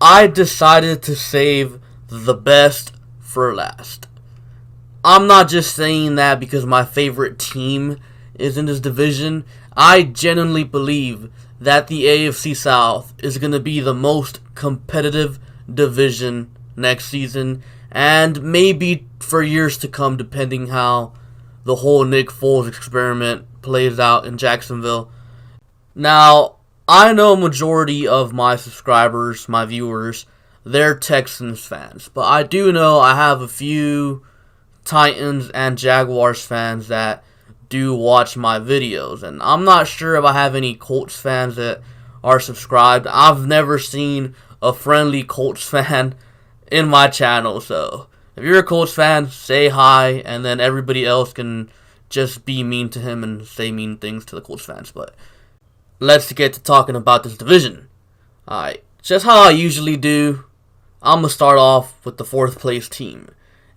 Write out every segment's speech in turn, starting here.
I decided to save the best for last. I'm not just saying that because my favorite team is in this division. I genuinely believe that the AFC South is going to be the most competitive division next season, and maybe for years to come, depending how the whole Nick Foles experiment plays out in Jacksonville. Now, I know a majority of my subscribers, my viewers, they're Texans fans, but I do know I have a few Titans and Jaguars fans that do watch my videos, and I'm not sure if I have any Colts fans that are subscribed. I've never seen a friendly Colts fan in my channel, so if you're a Colts fan, say hi, and then everybody else can just be mean to him and say mean things to the Colts fans. But let's get to talking about this division. Alright, just how I usually do, I'm going to start off with the 4th place team.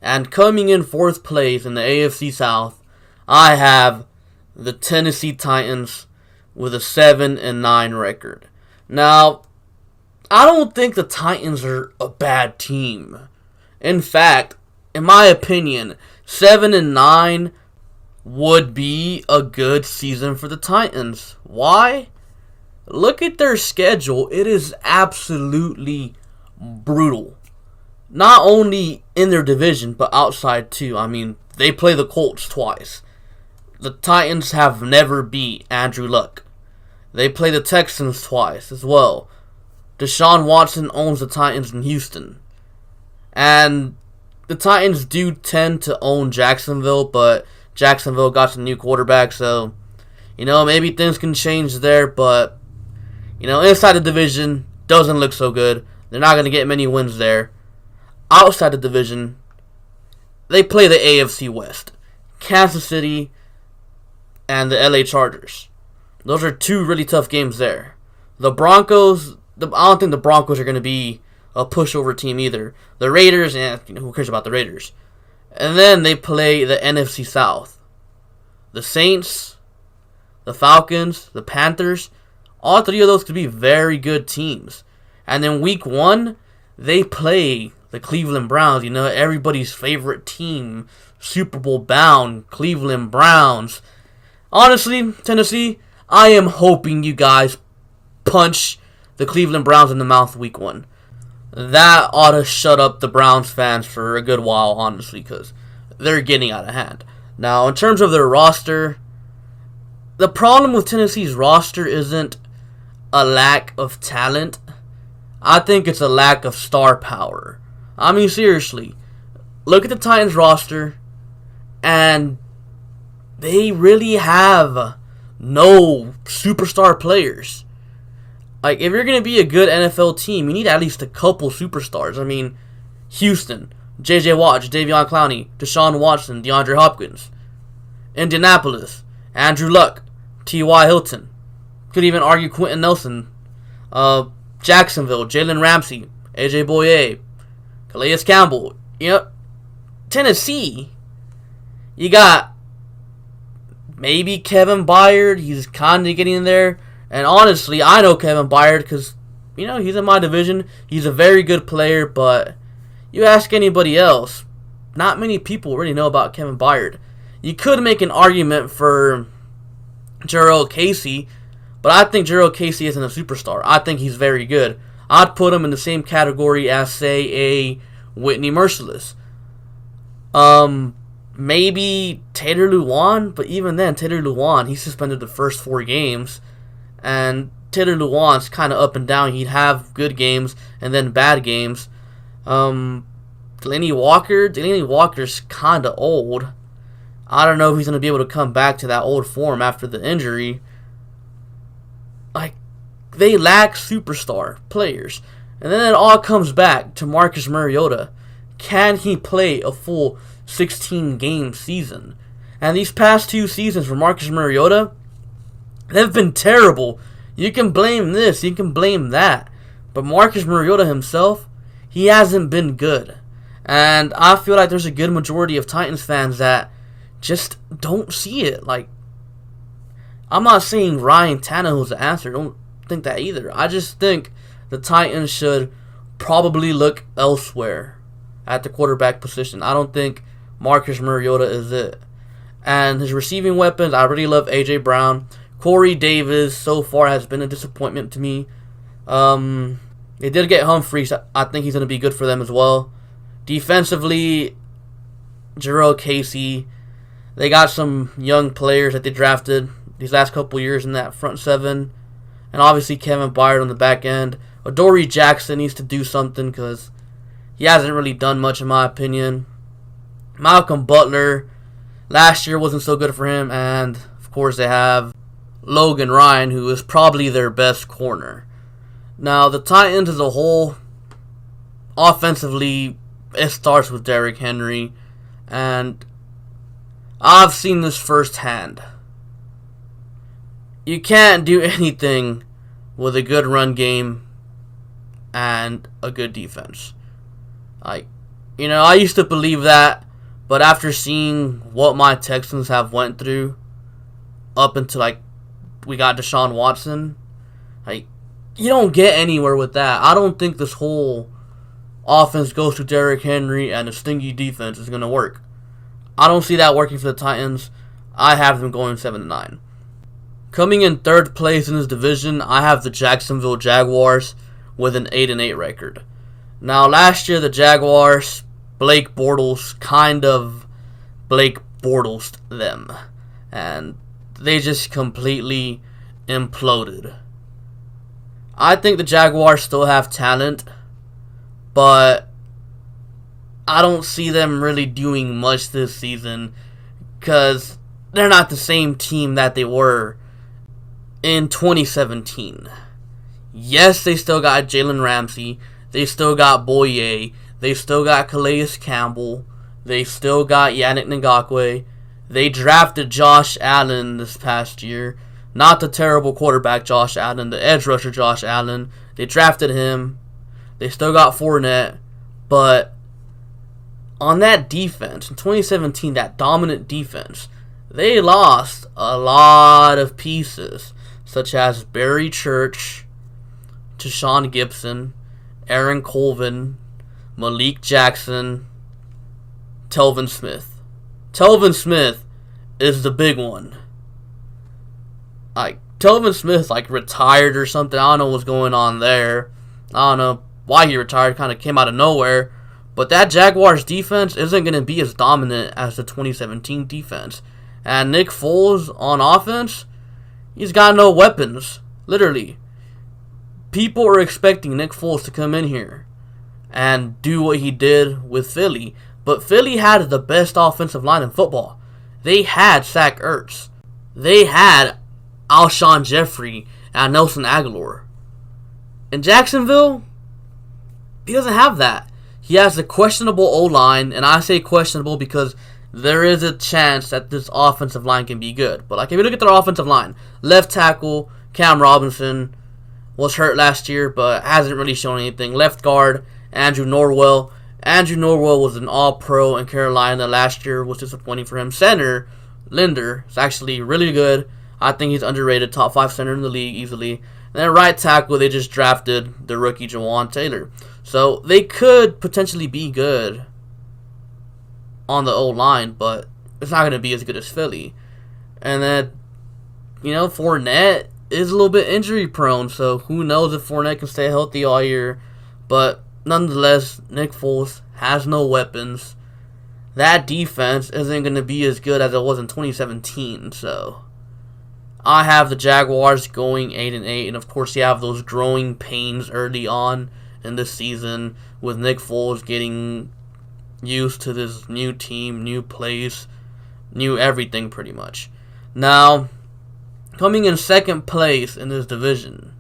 And coming in 4th place in the AFC South, I have the Tennessee Titans with a 7-9 record. Now, I don't think the Titans are a bad team. In fact, in my opinion, 7-9 would be a good season for the Titans. Why? Look at their schedule. It is absolutely brutal. Not only in their division, but outside too. I mean, they play the Colts twice. The Titans have never beat Andrew Luck. They play the Texans twice as well. Deshaun Watson owns the Titans in Houston. And the Titans do tend to own Jacksonville, but Jacksonville got some new quarterback, so, maybe things can change there, but, inside the division, doesn't look so good. They're not going to get many wins there. Outside the division, they play the AFC West. Kansas City and the LA Chargers. Those are two really tough games there. The Broncos, I don't think the Broncos are going to be a pushover team either. The Raiders, who cares about the Raiders? And then they play the NFC South. The Saints, the Falcons, the Panthers. All three of those could be very good teams. And then week 1, they play the Cleveland Browns. Everybody's favorite team. Super Bowl bound Cleveland Browns. Honestly, Tennessee, I am hoping you guys punch the Cleveland Browns in the mouth week 1. That ought to shut up the Browns fans for a good while, honestly, because they're getting out of hand. Now, in terms of their roster, the problem with Tennessee's roster isn't a lack of talent. I think it's a lack of star power. I mean, seriously, look at the Titans roster, and they really have no superstar players. Like, if you're going to be a good NFL team, you need at least a couple superstars. I mean, Houston, J.J. Watt, Davion Clowney, Deshaun Watson, DeAndre Hopkins. Indianapolis, Andrew Luck, T.Y. Hilton. Could even argue Quentin Nelson. Jacksonville, Jalen Ramsey, A.J. Boye, Calais Campbell. Tennessee, you got maybe Kevin Byard. He's kind of getting there. And honestly, I know Kevin Byard because, he's in my division. He's a very good player, but you ask anybody else, not many people really know about Kevin Byard. You could make an argument for Jurrell Casey, but I think Jurrell Casey isn't a superstar. I think he's very good. I'd put him in the same category as, say, a Whitney Merciless. Maybe Taylor Lewan, but even then, Taylor Lewan, he suspended the first 4 games. And Taylor Lewan's kind of up and down. He'd have good games and then bad games. Delaney Walker's kind of old. I don't know if he's going to be able to come back to that old form after the injury. Like, they lack superstar players. And then it all comes back to Marcus Mariota. Can he play a full 16-game season? And these past 2 seasons for Marcus Mariota, they've been terrible. You can blame this, you can blame that. But Marcus Mariota himself, he hasn't been good. And I feel like there's a good majority of Titans fans that just don't see it. Like, I'm not saying Ryan Tannehill's the answer. Don't think that either. I just think the Titans should probably look elsewhere at the quarterback position. I don't think Marcus Mariota is it. And his receiving weapons, I really love A.J. Brown. Corey Davis so far has been a disappointment to me. They did get Humphries. I think he's going to be good for them as well. Defensively, Jarrell Casey. They got some young players that they drafted these last couple years in that front seven. And obviously Kevin Byard on the back end. Adoree Jackson needs to do something because he hasn't really done much in my opinion. Malcolm Butler, last year wasn't so good for him. And, of course, they have Logan Ryan, who is probably their best corner. Now, the Titans as a whole, offensively, it starts with Derrick Henry. And I've seen this firsthand. You can't do anything with a good run game and a good defense. I used to believe that, but after seeing what my Texans have went through up until we got Deshaun Watson, you don't get anywhere with that. I don't think this whole offense goes to Derrick Henry and a stingy defense is going to work. I don't see that working for the Titans. I have them going 7-9. Coming in third place in this division, I have the Jacksonville Jaguars with an 8-8 record. Now, last year the Jaguars, Blake Bortles Blake Bortles'd them, and they just completely imploded. I think the Jaguars still have talent, but I don't see them really doing much this season because they're not the same team that they were in 2017. Yes, they still got Jalen Ramsey. They still got Boye. They still got Calais Campbell. They still got Yannick Ngakoue. They drafted Josh Allen this past year. Not the terrible quarterback Josh Allen, the edge rusher Josh Allen. They drafted him. They still got Fournette. But on that defense, in 2017, that dominant defense, they lost a lot of pieces, such as Barry Church, Tashawn Gibson, Aaron Colvin, Malik Jackson, Telvin Smith. Telvin Smith is the big one. Telvin Smith retired or something. I don't know what's going on there. I don't know why he retired. Kind of came out of nowhere. But that Jaguars defense isn't going to be as dominant as the 2017 defense. And Nick Foles on offense, he's got no weapons. Literally. People are expecting Nick Foles to come in here and do what he did with Philly. But Philly had the best offensive line in football. They had Zach Ertz. They had Alshon Jeffrey and Nelson Aguilar. In Jacksonville, he doesn't have that. He has a questionable O-line, and I say questionable because there is a chance that this offensive line can be good. But if you look at their offensive line, left tackle Cam Robinson was hurt last year, but hasn't really shown anything. Left guard Andrew Norwell. Andrew Norwell was an All-Pro in Carolina last year, was disappointing for him. Center Linder is actually really good. I think he's underrated, top 5 center in the league easily. And then right tackle, they just drafted the rookie Jawan Taylor. So they could potentially be good on the O-line, but it's not going to be as good as Philly. And then, Fournette is a little bit injury prone, so who knows if Fournette can stay healthy all year. But nonetheless, Nick Foles has no weapons. That defense isn't going to be as good as it was in 2017, so I have the Jaguars going 8-8, and of course you have those growing pains early on in this season with Nick Foles getting used to this new team, new place, new everything pretty much. Now, coming in second place in this division,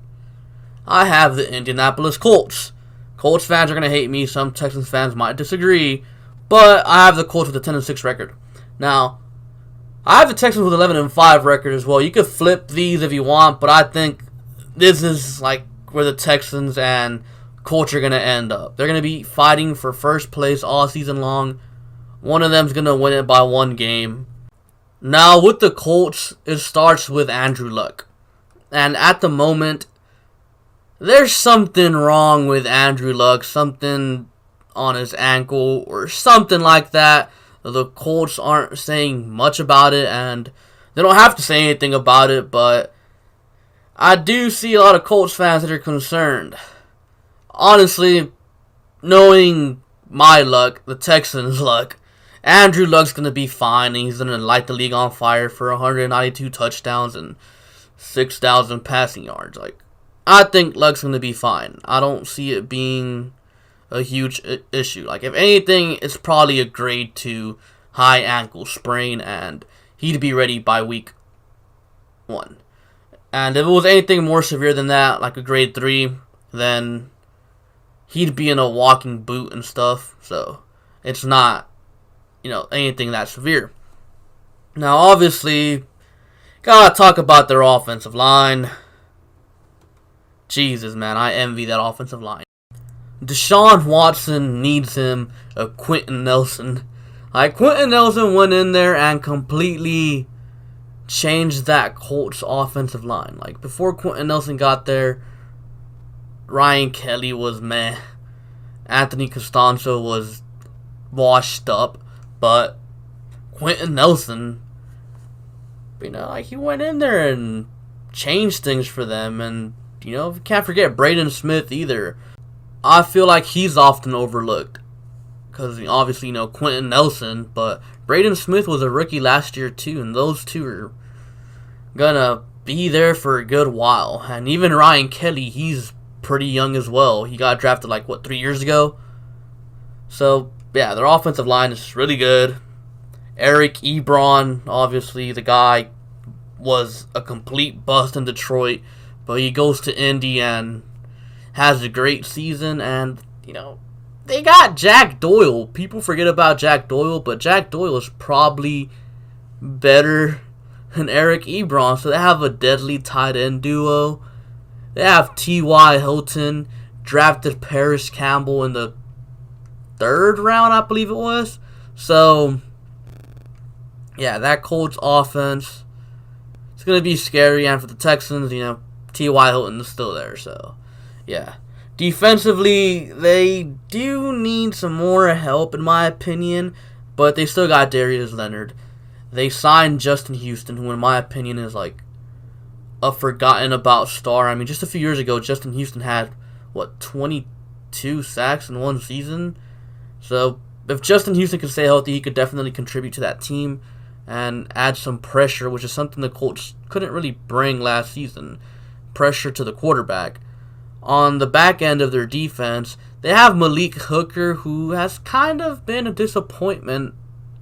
I have the Indianapolis Colts. Colts fans are going to hate me, some Texans fans might disagree, but I have the Colts with a 10-6 record. Now, I have the Texans with 11-5 record as well. You could flip these if you want, but I think this is where the Texans and Colts are going to end up. They're going to be fighting for first place all season long. One of them's going to win it by one game. Now, with the Colts, it starts with Andrew Luck. And at the moment, there's something wrong with Andrew Luck, something on his ankle or something like that. The Colts aren't saying much about it, and they don't have to say anything about it, but I do see a lot of Colts fans that are concerned. Honestly, knowing my luck, the Texans' luck, Andrew Luck's going to be fine, and he's going to light the league on fire for 192 touchdowns and 6,000 passing yards. I think Luck's going to be fine. I don't see it being a huge issue. If anything, it's probably a grade 2 high ankle sprain, and he'd be ready by week 1. And if it was anything more severe than that, like a grade 3, then he'd be in a walking boot and stuff. So it's not, anything that severe. Now, obviously, gotta talk about their offensive line. Jesus, man, I envy that offensive line. Deshaun Watson needs him a Quentin Nelson. Quentin Nelson went in there and completely changed that Colts offensive line. Before Quentin Nelson got there, Ryan Kelly was meh. Anthony Costanzo was washed up. But Quentin Nelson, he went in there and changed things for them. And, you can't forget Braden Smith either. I feel like he's often overlooked. Because, obviously, Quentin Nelson. But Braden Smith was a rookie last year, too. And those two are going to be there for a good while. And even Ryan Kelly, he's pretty young as well. He got drafted, 3 years ago? So, yeah, their offensive line is really good. Eric Ebron, obviously, the guy was a complete bust in Detroit. But he goes to Indy and has a great season. And, they got Jack Doyle. People forget about Jack Doyle, but Jack Doyle is probably better than Eric Ebron. So they have a deadly tight end duo. They have T.Y. Hilton, drafted Paris Campbell in the 3rd round, I believe it was. So, yeah, that Colts offense, it's going to be scary. And for the Texans, T.Y. Hilton is still there. So, yeah. Defensively, they do need some more help, in my opinion. But they still got Darius Leonard. They signed Justin Houston, who, in my opinion, is a forgotten about star. Just a few years ago, Justin Houston had, 22 sacks in one season? So, if Justin Houston can stay healthy, he could definitely contribute to that team and add some pressure, which is something the Colts couldn't really bring last season. Pressure to the quarterback. On the back end of their defense, they have Malik Hooker, who has kind of been a disappointment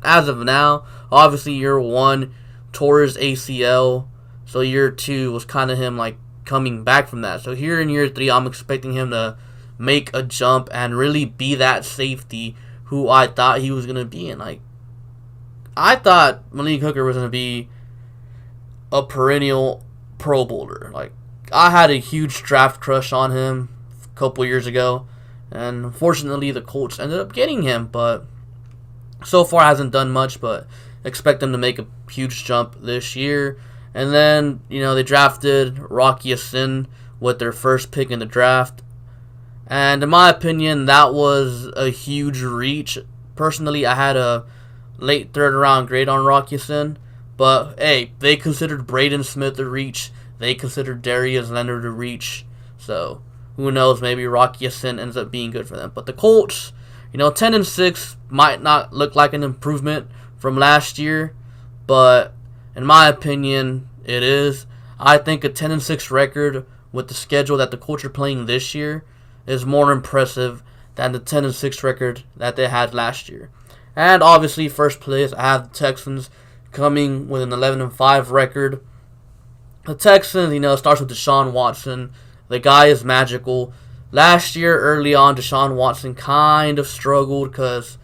as of now. Obviously, year 1 tore his ACL, so year 2 was kind of him coming back from that. So here in year 3, I'm expecting him to make a jump and really be that safety who I thought he was going to be. And I thought Malik Hooker was going to be a perennial Pro Bowler. I had a huge draft crush on him a couple years ago, and unfortunately the Colts ended up getting him, but so far hasn't done much, but expect him to make a huge jump this year. And then, they drafted Rocky Sin with their first pick in the draft. And in my opinion, that was a huge reach. Personally, I had a late 3rd round grade on Rocky Sin. But, hey, they considered Braden Smith a reach. They considered Darius Leonard a reach. So, who knows, maybe Rocky Sin ends up being good for them. But the Colts, 10-6 might not look like an improvement from last year. But in my opinion, it is. I think a 10-6 record with the schedule that the Colts are playing this year is more impressive than the 10-6 record that they had last year. And obviously, first place, I have the Texans coming with an 11-5 record. The Texans, starts with Deshaun Watson. The guy is magical. Last year, early on, Deshaun Watson kind of struggled because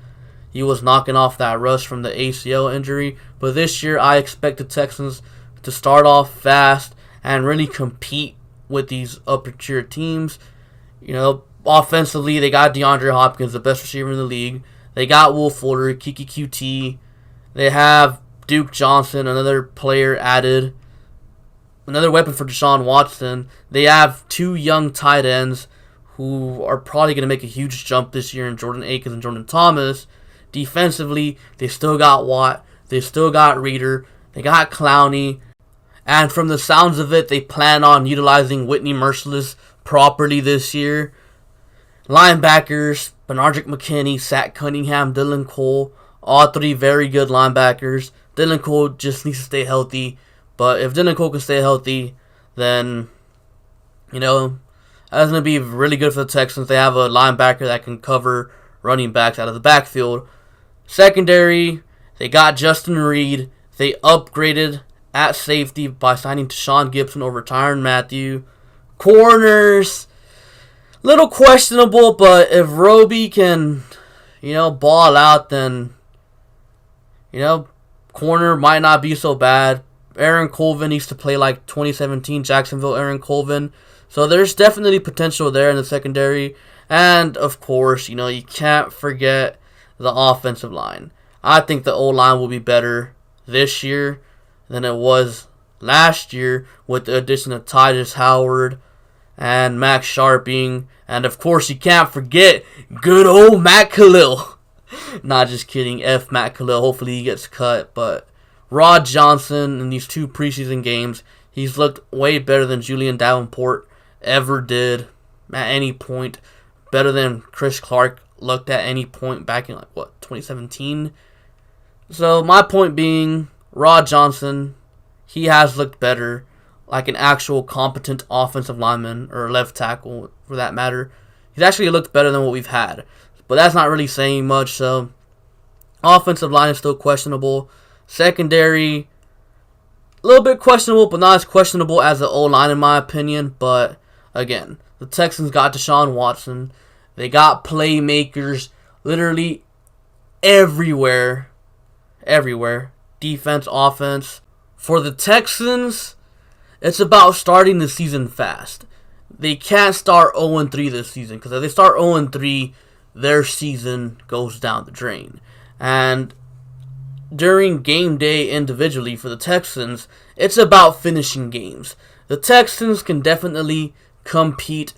he was knocking off that rust from the ACL injury. But this year, I expect the Texans to start off fast and really compete with these upper-tier teams. Offensively, they got DeAndre Hopkins, the best receiver in the league. They got Will Fuller, Kiki QT. They have Duke Johnson, another player added. another weapon for Deshaun Watson. They have two young tight ends who are probably going to make a huge jump this year in Jordan Akins and Jordan Thomas. Defensively, they still got Watt. They still got Reader. They got Clowney. And from the sounds of it, they plan on utilizing Whitney Merciless properly this year. Linebackers, Benardrick McKinney, Zach Cunningham, Dylan Cole. All three very good linebackers. Dylan Cole just needs to stay healthy. But if Dylan Cole can stay healthy, then, that's going to be really good for the Texans. They have a linebacker that can cover running backs out of the backfield. Secondary, they got Justin Reed. They upgraded at safety by signing Deshaun Gibson over Tyrann Mathieu. Corners, little questionable, but if Roby can, ball out, then, corner might not be so bad. Aaron Colvin needs to play like 2017 Jacksonville Aaron Colvin. So there's definitely potential there in the secondary. And, of course, you can't forget the offensive line. I think the O-line will be better this year than it was last year with the addition of Tytus Howard and Max Sharping. And, of course, you can't forget good old Matt Khalil. Not just kidding. F Matt Khalil. Hopefully he gets cut. But Rod Johnson in these two preseason games, he's looked way better than Julian Davenport ever did at any point. Better than Chris Clark looked at any point back in, 2017? So, my point being, Rod Johnson, he has looked better, like an actual competent offensive lineman, or left tackle, for that matter. He's actually looked better than what we've had. But that's not really saying much, so offensive line is still questionable. Secondary, a little bit questionable, but not as questionable as the O-line in my opinion. But, again, the Texans got Deshaun Watson. They got playmakers literally everywhere. Everywhere. Defense, offense. For the Texans, it's about starting the season fast. They can't start 0-3 this season, because if they start 0-3, their season goes down the drain. And during game day individually for the Texans, it's about finishing games. The Texans can definitely compete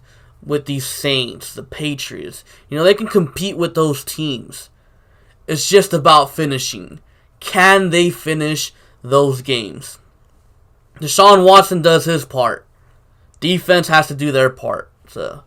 with the Saints, the Patriots. They can compete with those teams. It's just about finishing. Can they finish those games? Deshaun Watson does his part. Defense has to do their part. So,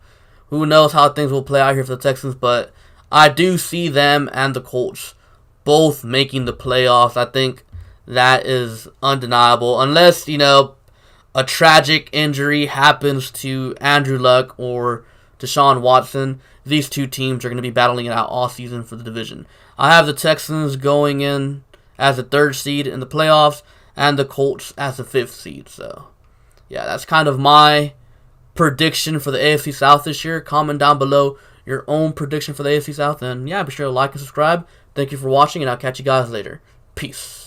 who knows how things will play out here for the Texans, but I do see them and the Colts both making the playoffs. I think that is undeniable. Unless, a tragic injury happens to Andrew Luck or Deshaun Watson, these two teams are going to be battling it out all season for the division. I have the Texans going in as the 3rd seed in the playoffs and the Colts as the 5th seed. So, yeah, that's kind of my prediction for the AFC South this year. Comment down below your own prediction for the AFC South. And, yeah, be sure to like and subscribe. Thank you for watching, and I'll catch you guys later. Peace.